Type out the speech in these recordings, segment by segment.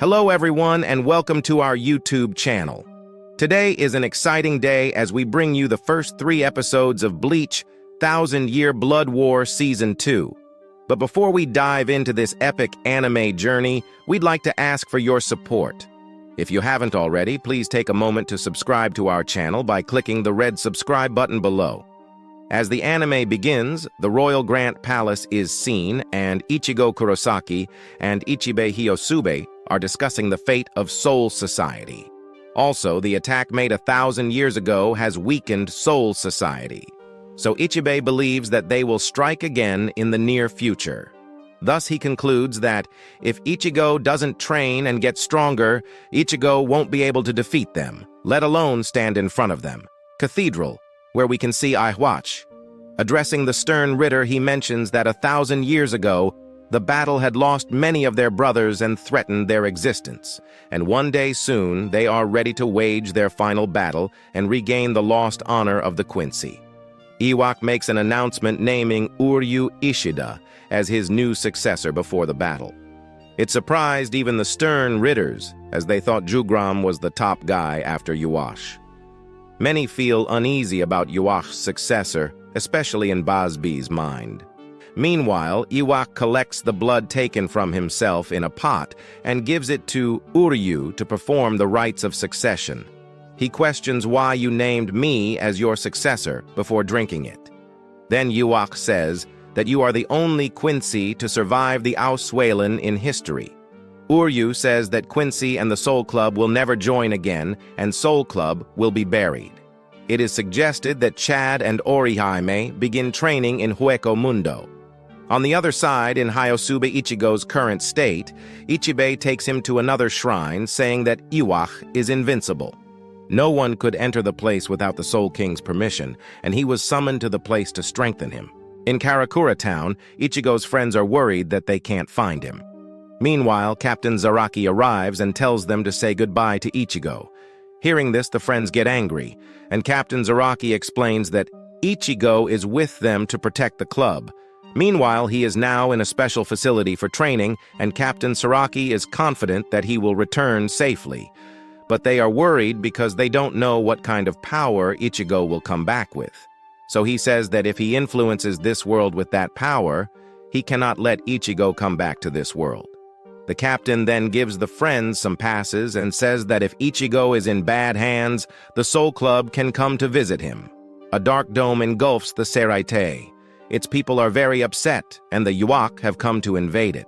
Hello everyone and welcome to our YouTube channel. Today is an exciting day as we bring you the first 3 episodes of Bleach Thousand Blood War Season 2. But before we dive into this epic anime journey, we'd like to ask for your support. If you haven't already, please take a moment to subscribe to our channel by clicking the red subscribe button below. As the anime begins, the Royal Grant Palace is seen, and Ichigo Kurosaki and Ichibe Hiyosube are discussing the fate of Soul Society. Also, the attack made 1,000 years ago has weakened Soul Society. So Ichibe believes that they will strike again in the near future. Thus, he concludes that if Ichigo doesn't train and get stronger, Ichigo won't be able to defeat them, let alone stand in front of them. Cathedral, where we can see Iwatch. Addressing the stern Ritter, he mentions that 1,000 years ago, the battle had lost many of their brothers and threatened their existence, and one day soon they are ready to wage their final battle and regain the lost honor of the Quincy. Iwak makes an announcement naming Uryu Ishida as his new successor before the battle. It surprised even the stern Ritters, as they thought Jugram was the top guy after Yuash. Many feel uneasy about Yuash's successor, especially in Basbi's mind. Meanwhile, Iwak collects the blood taken from himself in a pot and gives it to Uryu to perform the rites of succession. He questions why you named me as your successor before drinking it. Then Iwak says that you are the only Quincy to survive the Ausweilen in history. Uryu says that Quincy and the Soul Club will never join again, and Soul Club will be buried. It is suggested that Chad and Orihaime begin training in Hueco Mundo. On the other side, in Hiyosube Ichigo's current state, Ichibe takes him to another shrine, saying that Iwak is invincible. No one could enter the place without the Soul King's permission, and he was summoned to the place to strengthen him. In Karakura Town, Ichigo's friends are worried that they can't find him. Meanwhile, Captain Zaraki arrives and tells them to say goodbye to Ichigo. Hearing this, the friends get angry, and Captain Zaraki explains that Ichigo is with them to protect the club. Meanwhile, he is now in a special facility for training, and Captain Zaraki is confident that he will return safely. But they are worried because they don't know what kind of power Ichigo will come back with. So he says that if he influences this world with that power, he cannot let Ichigo come back to this world. The captain then gives the friends some passes and says that if Ichigo is in bad hands, the Soul Club can come to visit him. A dark dome engulfs the Seraite. Its people are very upset, and the Yuak have come to invade it.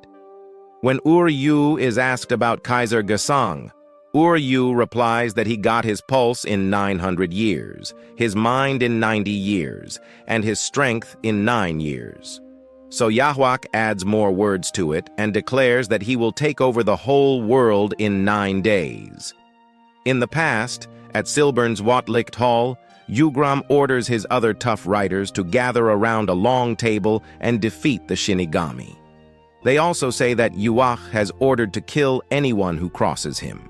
When Uryu is asked about Kaiser Gasang, Uryu replies that he got his pulse in 900 years, his mind in 90 years, and his strength in 9 years. So Yahwak adds more words to it and declares that he will take over the whole world in 9 days. In the past, at Silburn's Watlicht Hall, Yugram orders his other tough riders to gather around a long table and defeat the Shinigami. They also say that Yuach has ordered to kill anyone who crosses him.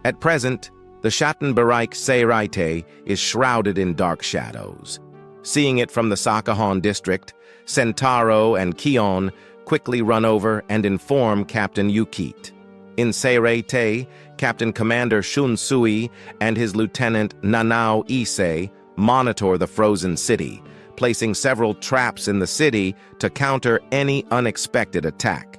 At present, the Schattenbereich Seraite is shrouded in dark shadows. Seeing it from the Sakahon district, Sentaro and Kion quickly run over and inform Captain Yukit. In Seraite, Captain Commander Shunsui and his Lieutenant Nanao Issei monitor the frozen city, placing several traps in the city to counter any unexpected attack.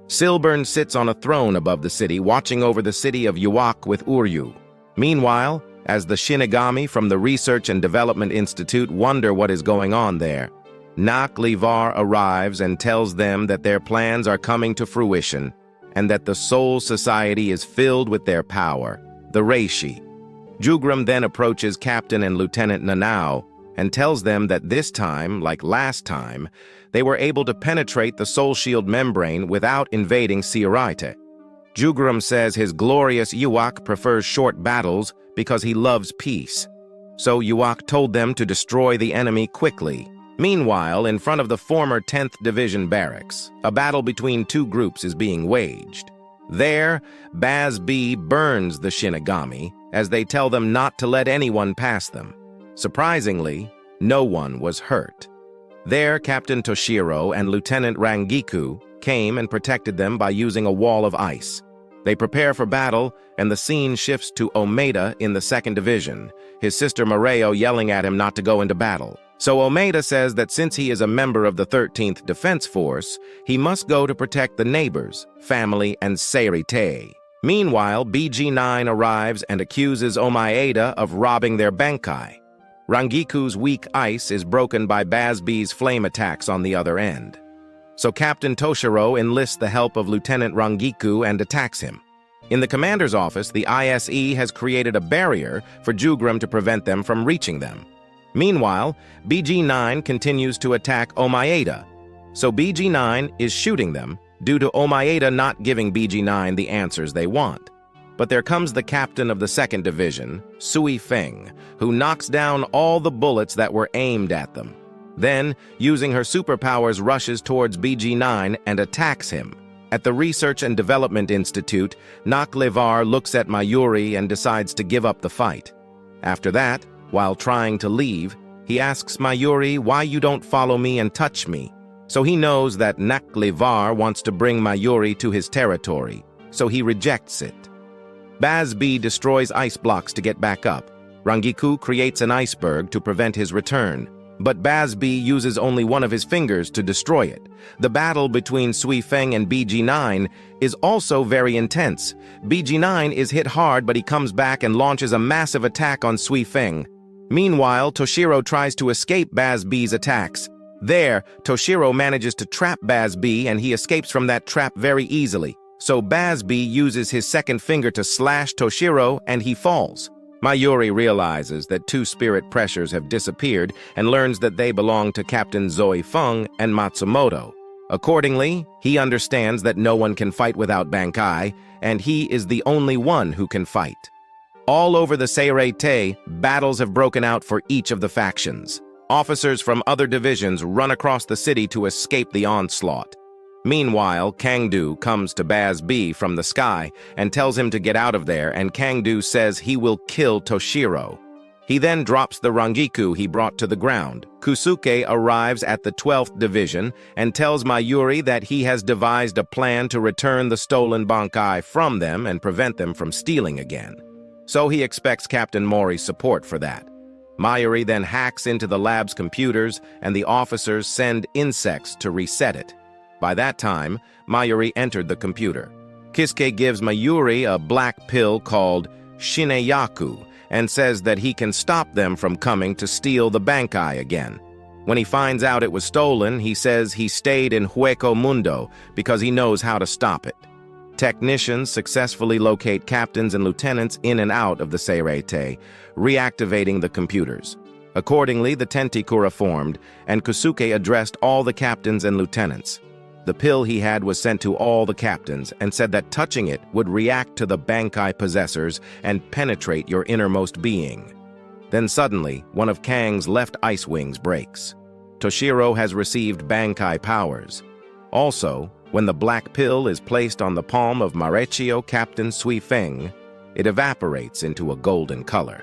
Silburn sits on a throne above the city, watching over the city of Yuak with Uryu. Meanwhile, as the Shinigami from the Research and Development Institute wonder what is going on there, Nak Livar arrives and tells them that their plans are coming to fruition, and that the Soul Society is filled with their power, the Reishi. Jugram then approaches Captain and Lieutenant Nanao and tells them that this time, like last time, they were able to penetrate the Soul Shield membrane without invading Seraite. Jugram says his glorious Yuak prefers short battles because he loves peace. So Yuak told them to destroy the enemy quickly. Meanwhile, in front of the former 10th Division barracks, a battle between 2 groups is being waged. There, Basbi burns the Shinigami, as they tell them not to let anyone pass them. Surprisingly, no one was hurt. There, Captain Toshiro and Lieutenant Rangiku came and protected them by using a wall of ice. They prepare for battle, and the scene shifts to Omeda in the 2nd Division, his sister Mareo yelling at him not to go into battle. So Omeda says that since he is a member of the 13th Defense Force, he must go to protect the neighbors, family, and Seirei. Meanwhile, BG9 arrives and accuses Omaeda of robbing their Bankai. Rangiku's weak ice is broken by Bazb's flame attacks on the other end. So Captain Toshiro enlists the help of Lieutenant Rangiku and attacks him. In the commander's office, the ISE has created a barrier for Jugram to prevent them from reaching them. Meanwhile, BG9 continues to attack Omaeda, so BG9 is shooting them due to Omaeda not giving BG9 the answers they want. But there comes the captain of the 2nd Division, Sui Feng, who knocks down all the bullets that were aimed at them. Then, using her superpowers, rushes towards BG9 and attacks him. At the Research and Development Institute, Naklevar looks at Mayuri and decides to give up the fight. After that, while trying to leave, he asks Mayuri why you don't follow me and touch me. So he knows that Naklevar wants to bring Mayuri to his territory, so he rejects it. Bazb destroys ice blocks to get back up. Rangiku creates an iceberg to prevent his return, but Bazb uses only one of his fingers to destroy it. The battle between Sui Feng and BG9 is also very intense. BG9 is hit hard, but he comes back and launches a massive attack on Sui Feng. Meanwhile, Toshiro tries to escape Bazb's attacks. There, Toshiro manages to trap Bazb, and he escapes from that trap very easily. So Bazb uses his 2nd finger to slash Toshiro, and he falls. Mayuri realizes that 2 spirit pressures have disappeared and learns that they belong to Captain Zoe Feng and Matsumoto. Accordingly, he understands that no one can fight without Bankai, and he is the only one who can fight. All over the Seirei, battles have broken out for each of the factions. Officers from other divisions run across the city to escape the onslaught. Meanwhile, Kangdu comes to Bazb from the sky and tells him to get out of there, and Kangdu says he will kill Toshiro. He then drops the Rangiku he brought to the ground. Kusuke arrives at the 12th Division and tells Mayuri that he has devised a plan to return the stolen Bankai from them and prevent them from stealing again. So he expects Captain Mori's support for that. Mayuri then hacks into the lab's computers, and the officers send insects to reset it. By that time, Mayuri entered the computer. Kisuke gives Mayuri a black pill called Shineyaku and says that he can stop them from coming to steal the Bankai again. When he finds out it was stolen, he says he stayed in Hueco Mundo because he knows how to stop it. Technicians successfully locate captains and lieutenants in and out of the Seirei, reactivating the computers. Accordingly, the Tentikura formed, and Kusuke addressed all the captains and lieutenants. The pill he had was sent to all the captains and said that touching it would react to the Bankai possessors and penetrate your innermost being. Then suddenly, one of Kang's left ice wings breaks. Toshiro has received Bankai powers. Also, when the black pill is placed on the palm of Marechio Captain Sui Feng, it evaporates into a golden color.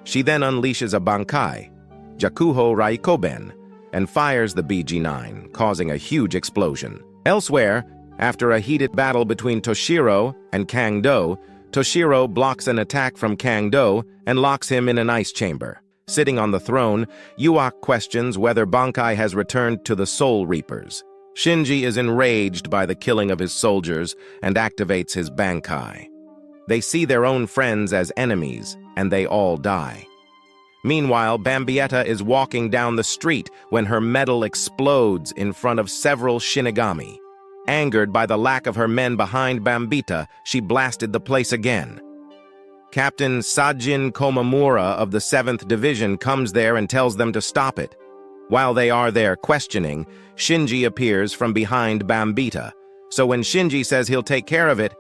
She then unleashes a Bankai, Jakuho Raikoben, and fires the BG9, causing a huge explosion. Elsewhere, after a heated battle between Toshiro and Kangdo, Toshiro blocks an attack from Kangdo and locks him in an ice chamber. Sitting on the throne, Yuak questions whether Bankai has returned to the Soul Reapers. Shinji is enraged by the killing of his soldiers and activates his Bankai. They see their own friends as enemies, and they all die. Meanwhile, Bambietta is walking down the street when her medal explodes in front of several Shinigami. Angered by the lack of her men behind Bambietta, she blasted the place again. Captain Sajin Komamura of the 7th Division comes there and tells them to stop it. While they are there questioning, Shinji appears from behind Bambietta. So when Shinji says he'll take care of it,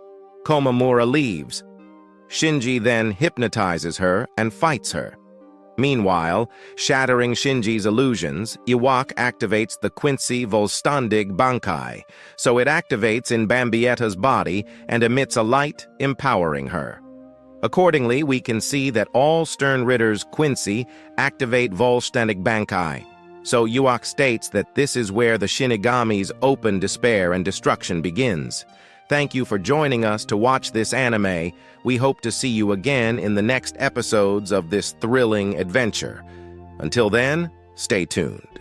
Komamura leaves. Shinji then hypnotizes her and fights her. Meanwhile, shattering Shinji's illusions, Iwak activates the Quincy Volstandig Bankai, so it activates in Bambietta's body and emits a light, empowering her. Accordingly, we can see that all Stern Ritter's Quincy activate Volstandig Bankai, so Iwak states that this is where the Shinigami's open despair and destruction begins. Thank you for joining us to watch this anime. We hope to see you again in the next episodes of this thrilling adventure. Until then, stay tuned.